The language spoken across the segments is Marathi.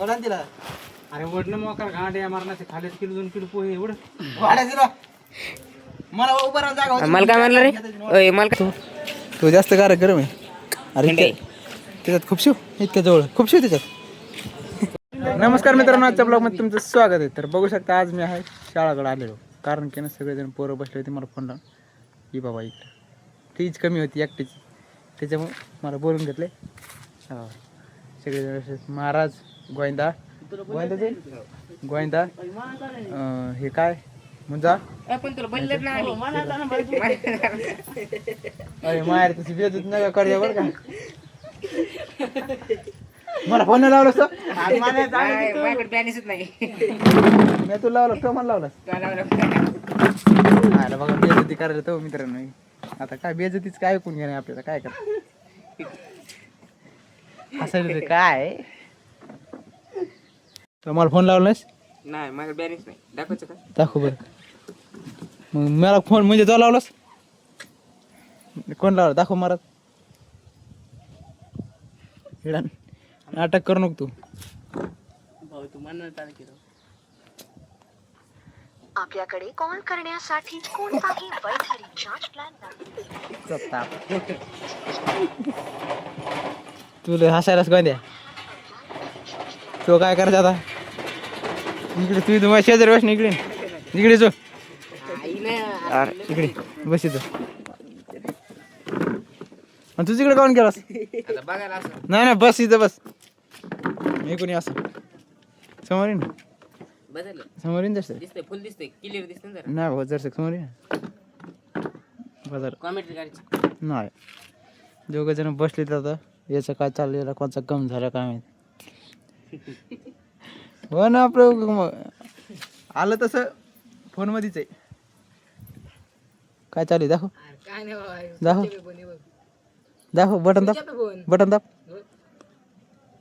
वडान दिला अरे वडणं मोकार घांड्या मारण्याचे खाली किलो 2 किलो पोहे एवढं वाड्या दिला मला उभं राहून जागा होती. मला काय म्हणलं रे ओय मला तो जास्त कार्यक्रम आहे. अरे त्याच्यात खूप शिव इतक्या जवळ खूप शिव त्याच्यात. नमस्कार मित्रांनो, आजच्या ब्लॉगमध्ये तुमचं स्वागत आहे. तर बघू शकता आज मी आहे शाळाकडे आलेलो, कारण की ना सगळेजण पोरं बसले होते. मला फोन लावून की बाबा इकडं तीच कमी होती एकटीची, त्याच्यामुळे मला बोलून घेतले. हो सगळेजण महाराज गोविंदा गोविंदा हे काय मुंजा पण तुला बोललेच नाही अरे मायर तुझी बेजत नका कर बरं का. मला फोन नाही लावलं माझ्याकडे बॅनीसच नाही मी तुला लावलं तो मला लावलं बघा बेजती करायला तो मित्रांनो. आता काय बेजतीच काय ऐकून घेणे आपल्याला काय करा असं काय. तर मला फोन लावला नाहीस? नाही माझ्याकडे बॅनीस नाही. दाखवायचं का? दाखव बरं. मग मला फोन म्हणजे तो लावलास कोण लावला दाखव महाराज. नाटक करू नको तू. भाऊ तू म्हणणार केलं. आपल्याकडे कॉल करण्यासाठी कोणताही वैध रिचार्ज प्लॅन नाही. तुला हसायलाच काय द्या. तो काय करायचं आता इकडे तू तुम्हाला शेजारी बस ना इकडे इकडे जो इकडे बस इथं. आणि तू तिकडे काऊन केलास? बघायला असं नाही नाही बस इथं बस. मी कोणी असं समोर येईन बदललं समोर येईन जसं दिसतंय फुल दिसतंय क्लिअर दिसतंय जरा. नाही भाऊ जर समोर येईन बाजार कॉमेंट्री करायची नाही. दोघं जण बसले तर आता याचं काय चाललेलं कोणचा कम झाला काय माहिती. हो ना आपलं आलं तसं फोन मध्येच आहे. काय चालू आहे दाखव काय नाही दाखव दाखव बटन दाब बटन दाब.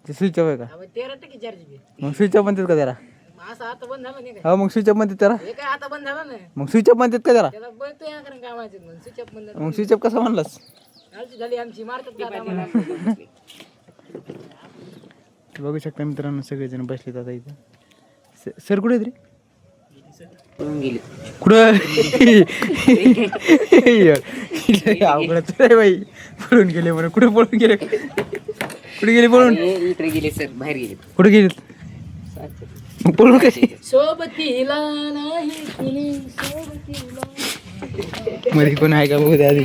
ते स्विच ऑफ आहे का? 13% चार्ज मग स्विच ऑफ म्हणतात का त्याला? असं आता बंद झालं नाही हो मग स्विच ऑफ म्हणतात त्याला. हे काय आता बंद झालं नाही मग स्विच ऑफ म्हणतात का त्याला? त्याला बघतोय कारण काय माहिती स्विच ऑफ बंद मग स्विच ऑफ कसा म्हणलास? झाली आमची मारतात बघू शकता मित्रांनो सगळेजण बसलेत आता इथं. सर कुठे रे कुठं अवघडच रे बाई. पळून गेले म्हणून कुठे पळून गेले कुठे गेले पळून इकडे गेले सर बाहेर गेले कुठे गेले मग पळून कशी सोबतीला नाही कुणी सोबतीला मध्ये कोण आहे का बघू द्या आधी.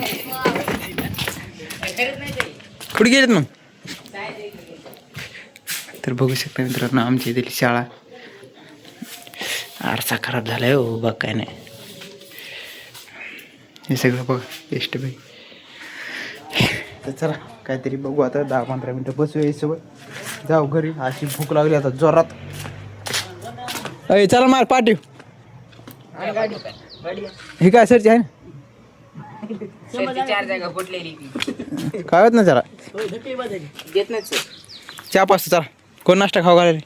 कुठे गेलेत मग? तर बघू शकता मित्रांनो आमची इथली शाळा आरसा खराब झालाय हो बघ काय नाही. हे सगळं बघा बेस्ट बाई. तर चला काहीतरी बघू आता 10-15 मिनटं बसू यासोबत जाऊ घरी. अशी भूक लागली आता जोरात. अय चला मार पाठीव. हे काय सरची आहे ना चार जागा फुटलेली काय होत ना जरा देत नाही सर. चहा पाचतो चला. कोण नाश्ता खाऊ घालायला?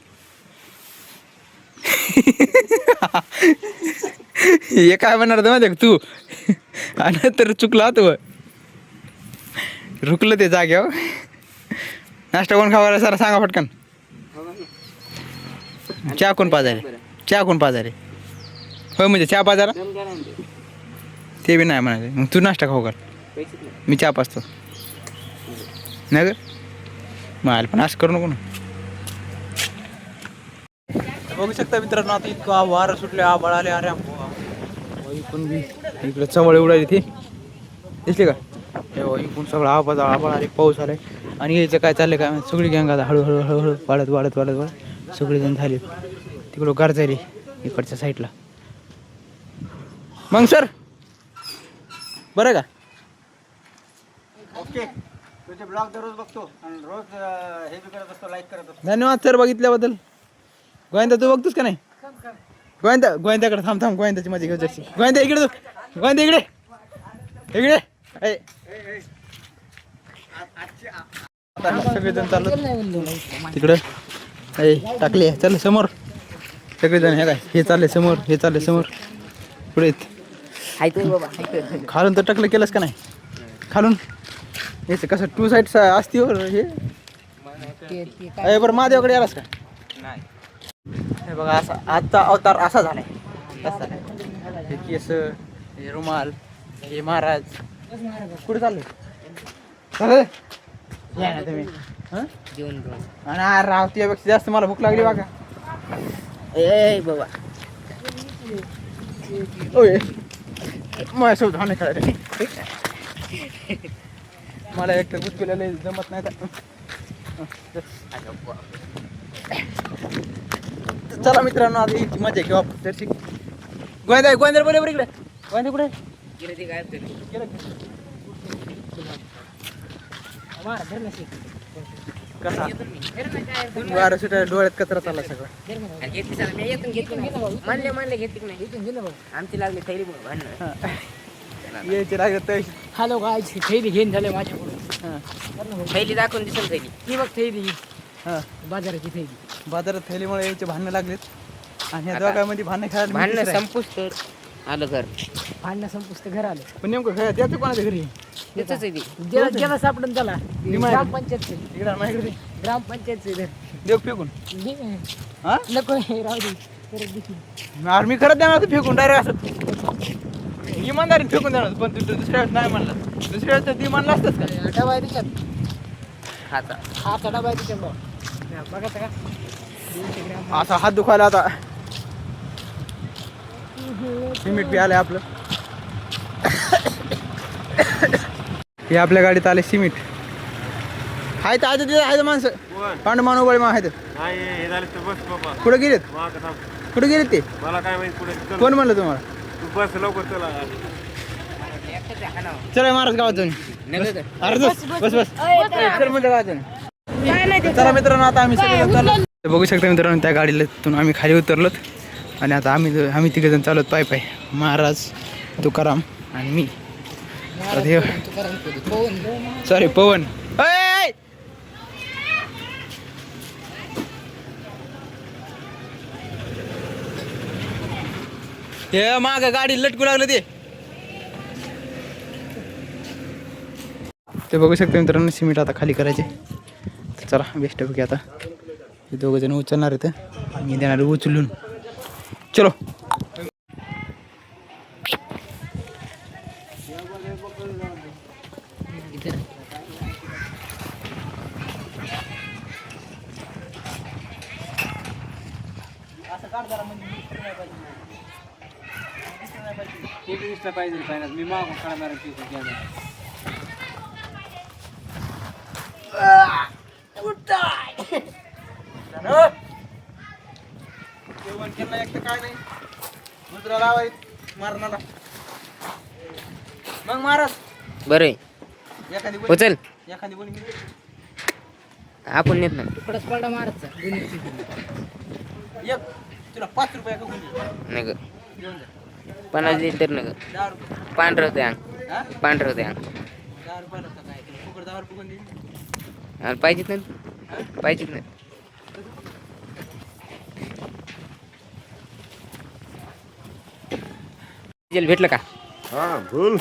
हे काय म्हणणार होतं माहिती का तू? आणि तर चुकला तू रुकलं ते जाग्यावर. नाश्ता कोण खावायला सर सांगा पटकन. चहा कोण पाजारे? चहा कोण पाजारे? होय म्हणजे चहा पाजारा ते बी नाही म्हणाले. मग तू नाश्ता खाऊ घाल मी चहा पाचतो नाही ग माल पण असं करू नको ना. बघू शकता मित्रांनो आता इतका वारं सुटले आभाळ आले. अरे पण बी इकडे चवळ उडाली ती दिसली का? इकडून सगळं आभाळ आले पाऊस आलाय. आणि यायचं काय चाललंय काय सगळी गँग आता हळूहळू हळूहळू वाढत वाढत वाढत वाढत सगळेजण झाले तिकडं गारजारी इकडच्या साईडला. मग सर बरं का? ओके तुझे ब्लॉग दररोज बघतो आणि रोज हे बी करत असतो लाईक करत असतो. धन्यवाद सर बघितल्याबद्दल. गोविंदा तू बघतोस का नाही? गोविंदाकडे थांब गोविंदाची माझी घेऊ जशी. गोविंदा इकडे तू गोविंदा इकडे इकडे सगळेजण चाललो तिकडं. टाकले चल समोर सगळेजण. हे काय हे चालले समोर हे चालले समोर पुढे खालून तर टाकलं केलंस का नाही? खालून याचं कसं 2 साईड असते हे. बरं महादेवाकडे आलास का? नाही. हे बघा असा आजचा अवतार असा झालाय. कसा हे केस, हे रुमाल, हे महाराज. कुठे चालले? या ना तुम्ही. हं? जेवण आणि राव तुझ्यापेक्षा जास्त मला भूक लागली बघा. ए बाबा ओय माझ्यासोबत हाणे खेळायला मला एक तर बुचकेला जमत नाही तर चला मित्रांनो आता याची मजा घेऊ आपण. तर गोविंदा गोविंदा बोले बरं इकडे. गोविंदा कुठे गेलं ते गायब झालं. गेलं कसा वारं सुटायला डोळ्यात कचरा चालला सगळं. आणि घेतली चला, मी येतो घेतली नाही. म्हणले घेतली नाही. इथून गेलं बघ. आमची लागली थैली बघ भांडण. यायचे लागत तर हॅलो काय थैली घेऊन झाले माझ्याकडून. थैली दाखवून दिसेल थैली. ती बघ थैली. हां बाजाराची थैली. बाजारात थैलीमुळे यायचे भांडणं लागलेत आणि ह्या आता दोघांमध्ये भांडणं खेळायला भांडणं मिळतेच आहे. संपूस तर आलं घर. भांडणं संपूस तर घर आलं. पण नेमकं खेळ त्याचं कोणाच्या घरी त्याच आहे ती. ज्याला सापडून त्याला ग्रामपंचायत. इकडे माझ्याकडे ग्रामपंचायत देव फेकून हा नको राहू दे. परत देखील आर्मी खरंच द्या मला फेकून डायरेक्ट असं इमानदारीने फेकून देणार. पण तू दुसऱ्या वेळेस नाही म्हणलं. दुसऱ्या वेळेस तर ती म्हणलं असतंच का? डबा आहे त्याच्यात. हाचा डबा आहे त्याच्यात. बघा का 200 ग्रॅम. असा हात दुखायला आता. सिमेंट बी आलंय आपलं. हे आपल्या गाडीत आले सिमेंट. आहेत आहेत तिथे आहेत माणसं. पांडू मानवबळी मा आहेत. कुठे गेलेत? कुठे गेलेत ते? मला काय माहिती पुढे कोण म्हणलं तुम्हाला? तू बस लवकर चला. चला महाराज गावात जाऊन. नगर अरे बस बस बस चल म्हणजे गावात जाऊन. चला मित्रांनो आता आम्ही सगळे चाललो. बघू शकता मित्रांनो त्या गाडीतून आम्ही खाली उतरलोत आणि आता आम्ही तिघेजण चालत पाय पाय. महाराज, तुकाराम आणि मी. सॉरी पवन. हे माग गाडी लटकू लागलं ते बघू शकता मित्रांनो. सिमेंट आता खाली करायचे. चला बेस्ट पैकी आता हे दोघं जण उचलणार आहेत. मी देणार उचलून. चलो पाहिजे मी मागून खडा मारायला जेवण केलं एक तर काय नाही. दुसरा लावाय मारणारा मग महाराज बरं एखादी उचल. एखादी बोली आपण नेत नाही. तुकडाच पडा मारत एक तुला 5 रुपये का गुंजी नाही ग. घेऊन जा. 50 लिटर नग. 10 रुपये. पांढरं होते अंग. हा पांढरं होते अंग. 10 रुपयाला का काय फुकट 10 रुपये कोण देईल? आणि पाहिजेत नाही. पाहिजेत नाही. डिझेल भेटलं का? हा भूल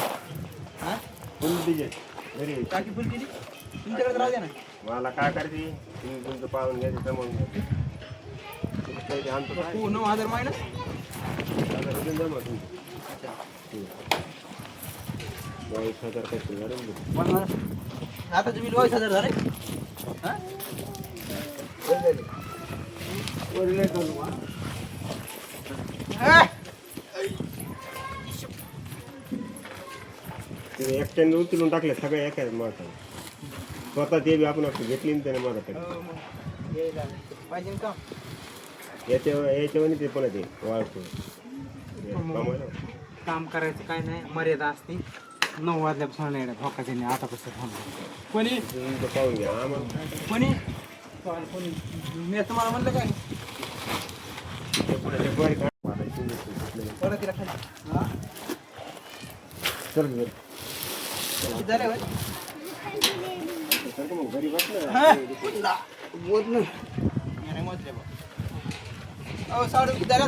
हा फुल डिझेल घरी टाकी फुल केली तुमच्याकडे राहू द्या ना. मला काय करायची तुम्ही तुमचं पाहून घ्यायचं जमवून घ्यायचं आणतो काय 9,000 मायनस. आता कुठून जमा तुम्ही 22,000 काहीतरी झालं. आता तुम्ही 22,000 झाले. हा तुम्ही एकट्याने उचलून टाकले सगळ्या एका मारता स्वतः ते बी आपण घेतली ना त्याने मारत पाहिजे का याच्यावर ते पण ते वाळतो काम करायचं काय नाही मर्यादा असते 9 वाजल्यापासून नाही धोका देणे आता कसं थांबतो कोणी पाहून घ्या आम्हाला कोणी मी तुम्हाला म्हणलं काय परत तिला खाली. हा? चल घरी. किती झाले होय? मग घरी बसलं हा? बोल ना. मी नाही मोजले बा. अहो साडू किती झालं?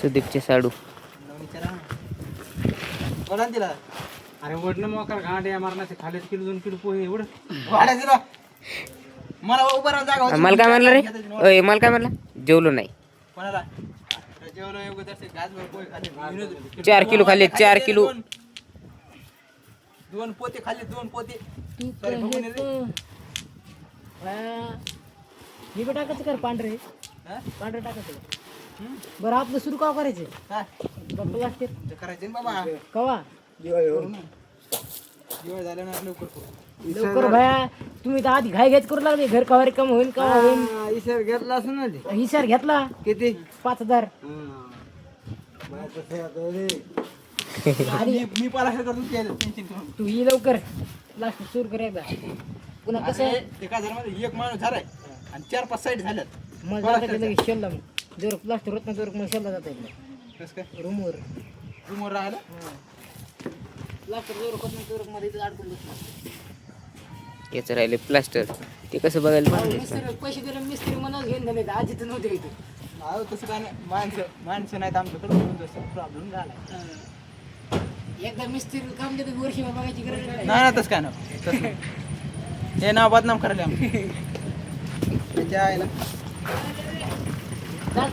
सुदीपचे साडू. बोला ना तिला. अरे वडलं मोकार गांड्या मारण्याचे खाली किलो 2 किलो पोहे एवढं वाढायचं ना मला उभं राहून जागा होती. मला काय म्हणलं रे ओय मला काय म्हणलं जेवलो नाही कोणाला जेवलो एवढं तसे गाजभर पोहे खाल्ले. 4 किलो खाल्ले 4 किलो दोन पोते खाल्ले 2 पोते मी बी टाकायचं कर पांढरे हा? पांढरे टाकायचं बरं आपलं सुरू का करायचं काय प्लास्टिक ते करायचे ना बाबा कवा दिवस झाले ना लवकर करू. लवकर भया तुम्ही तर आधी घाई घ्यायच करू लागले घर कवा रिकाम होईल कवा होईल इसर घेतला असं ना हिशार घेतला किती 5,000 मी मला हे करतो टेन्शन करून तू ही लवकर प्लास्टिक सुरू कर एकदा पुन्हा कसं आहे ते काय झालं माहिती? एक माणूस झालाय आणि 4-5 साईड झाल्यात. मग जाता लगेच शेलला मग जोर प्लास्टिक होत ना जोर मग शेलला जाता येईल कसं काय रूमवर रूमवर राहिलं प्लास्टिक जोर होत नाही जोर मध्ये इथं अडकून बसणार याचं राहिले प्लास्टर ते कसं बघायला पाहिजे मिस्त्री पैसे दिले मिस्त्री मनात घेऊन झाले आजी तर नव्हते इथे अहो तसं काय नाही माणसं नाहीत आमच्याकडे म्हणून तसं प्रॉब्लेम झाला एकदा मिस्त्री काम देतो वर्षी बघायची गरज नाही नाही ना तसं काय नाही तसं नाही. हे नाव बदनाम करायला आम्ही त्याच्या आईला 10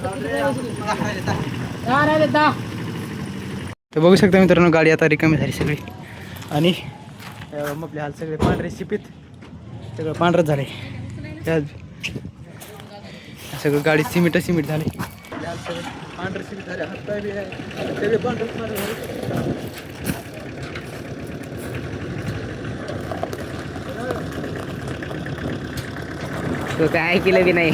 तर बघू शकता मित्रांनो गाडी आता रिकामी झाली सगळी आणि आपले हाल सगळे पांढरे शिपीत सगळं पांढरच झाले सगळं गाडी सिमेंट झाले सगळं पांढरे शिपीत झाले हातपाय बी आहे सगळे पांढरे झाले तो काय केलं बी नाही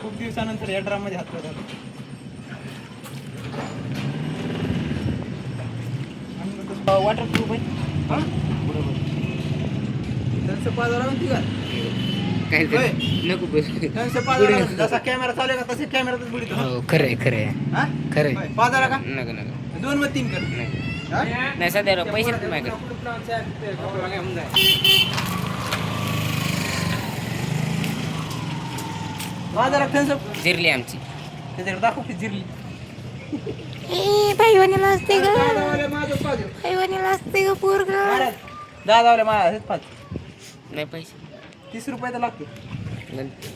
खूप दिवसानंतर या ड्राममध्ये हातपाय झाले वॉटरप्रूफ आहे त्यांचं पाजाला म्हणते का काय होय. नको बस त्यांचं पाजाला म्हणते. जसा कॅमेरा चालू आहे का तसे कॅमेरातच बुडीतो हो खरंय खरंय हा खरंय होय. पाजाला का नको नको 2 व 3 कर हा? नाही सध्या पैसे नाही माझ्याकडे बाजारात त्यांचं जिरली आमची त्याच्याकडे दाखव की जिरली भाईवानीला असते ग दादावाले माझं पाजू भाईवानीला असते ग पोरग दादावाले माझं हेच पाच नाही पैसे 30 रुपये तर लागते नंतर.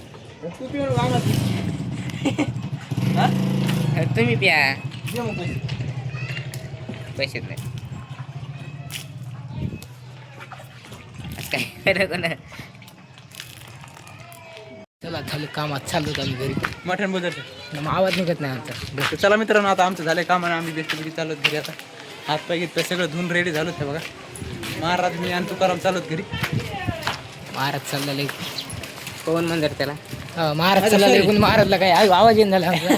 तू पिऊन वागा हा तुम्ही प्या दे मग पैसे पैसे नाही असं काय खरं ना चला झालं कामात चाललो आम्ही घरी मटण बोलतो मग आवाज निघत नाही आमचा तर चला मित्रांनो आता आमचं झालं कामाने आम्ही बेस्टपैकी चालत घरी आता हातपाय घेत सगळं धुवून रेडी झालो ते बघा महाराज मी आणि तुकाराम चालत घरी महाराज चाललेला पवन मंदिर त्याला महाराज चाललेला एकूण महाराजला काय आवाज येऊन झाला आमचा.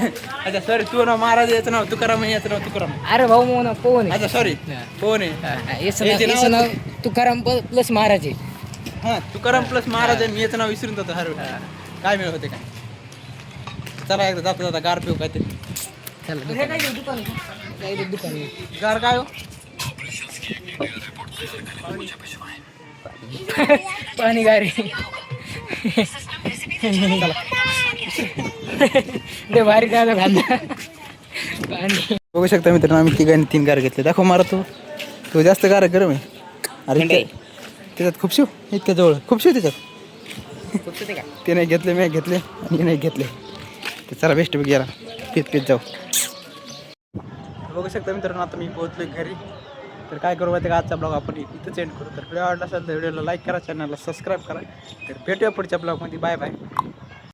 अच्छा सॉरी तू नाव महाराज याचं नाव तुकाराम याचं नाव तुकाराम अरे भाऊ मोना कोण अच्छा सॉरी कोण आहे याचे नाव- याचं नाव तुकाराम प्लस महाराज आहे हां तुकाराम प्लस महाराज आहे मी याचं नाव विसरून जातो हर वेळेस. काय मिळत होते काय चला एकदा जाता जाता गार पिऊ काय ते चला दुकान गार काय हो पाणी गारी ते भारी काय घालणार पाणी बघू शकता मित्रांनो आम्ही तिघांनी 3 गार घेतले दाखव मारा तो जास्त गार गरम आहे अरे त्याच्यात खूप शिव इतक्या जवळ खूप शिव त्याच्यात ते नाही घेतले मी घेतले आणि नाही घेतले ते चला बेस्ट गेला पीत जाऊ बघू शकता मित्रांनो आता मी पोहोचलोय घरी तर काय करू माहिती का आजचा ब्लॉग आपण इथंच एंड करू तर व्हिडिओ आवडला असेल तर व्हिडिओला लाईक करा चॅनलला सबस्क्राईब करा तर भेटूया पुढच्या ब्लॉगमध्ये बाय बाय